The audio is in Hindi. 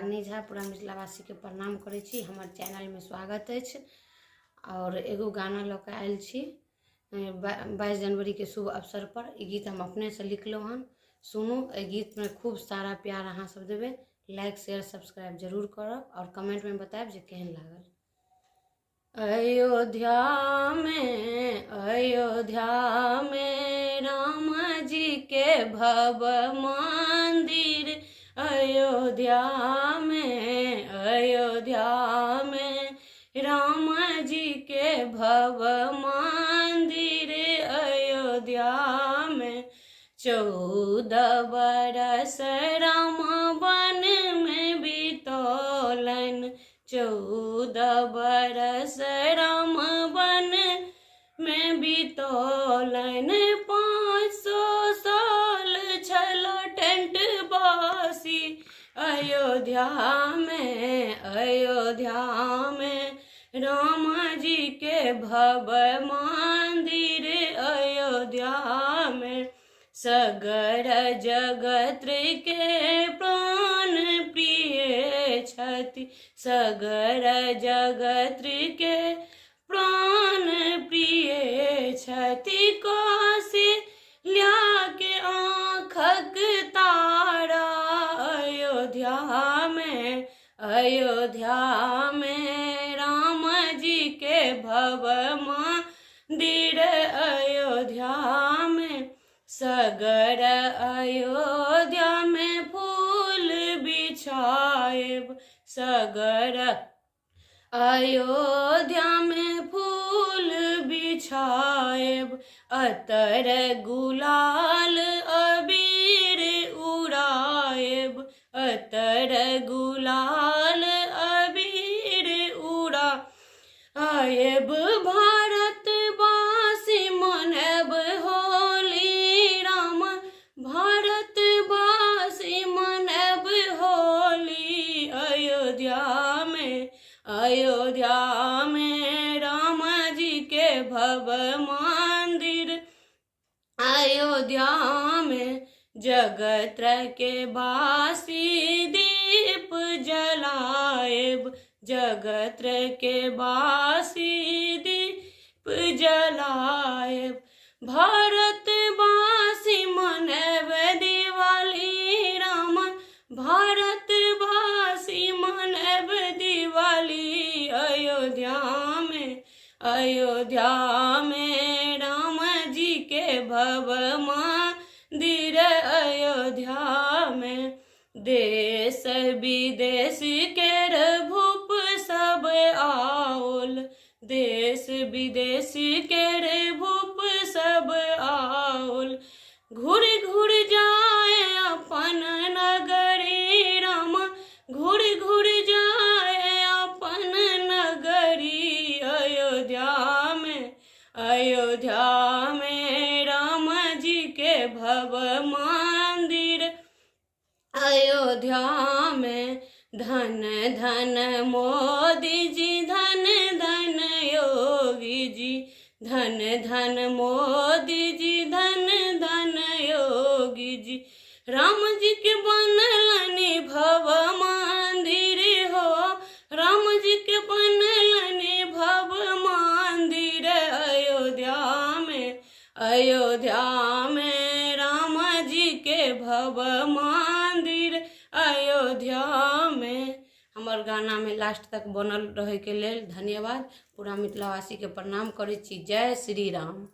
रागनी झा पूरा मिथिलावासी के प्रणाम करै छी। हमर चैनल में स्वागत अछि और एगो गाना लऽ के आयल छी 22 जनवरी के शुभ अवसर पर। ई गीत हम अपने से लिखलहुँ हन, सुनू। एहि गीत में खूब सारा प्यार अहाँ सब देबै। लाइक शेयर सब्सक्राइब जरूर करब और कमेंट में बतायब जे केहन लागल। अयोध्या में राम जी के भव मंदिर, अयोध्या में राम जी के भव मंदिर, अयोध्या में 14 बरस राम वन में बितौलन, 14 बरस राम वन में बितौलन। 500 साल छलो टेंट बासी, अयोध्या में राम जी के भव मंदिर, अयोध्या में सगर जगत के प्राण प्रिय छथि, सगर जगत के प्राण प्रिय छथि। कौशल्या के आँखक तारा, अयोध्या में राम जी के भव मंदिर, अयोध्या में सगर अयोध्या में फूल बिछाएब, सगर अयोध्या में फूल बिछाएब। अतर गुलाल अबीर उड़ाएब, अतर गुलाल अबीर उड़ाएब। भारत वासी मनाएब होली राम, भारत वासी मनाएब होली, अयोध्या में राम जी के भव मंदिर, अयोध्या में जगत के बासी दीप जलाएब, जगत के बासी दीप जलाएब। भारत वासी मनाएब दिवाली राम, भारत वासी मनाएब दिवाली, अयोध्या में राम जी के भव मंदिर, अयोध्या में देश विदेश के भूप सब आओल, देश विदेश के भूप सब आओल। घूर घूर जाए अपन नगरी राम, घूर घूर जाए अपन नगरी, अयोध्या में राम जी के भव मंदिर, अयोध्या में धन धन मोदी जी, धन धन योगी जी, धन धन मोदी जी, धन धन योगी जी। राम जी के बनलनि भव मंदिर हो, राम जी के बनलनि भव मंदिर, अयोध्या में राम जी के भव मंदिर, अयोध्या में। हमर गाना में लास्ट तक बनल रहे के लेल धन्यवाद। पूरा मिथिलावासी के प्रणाम करै छी। जय श्री राम।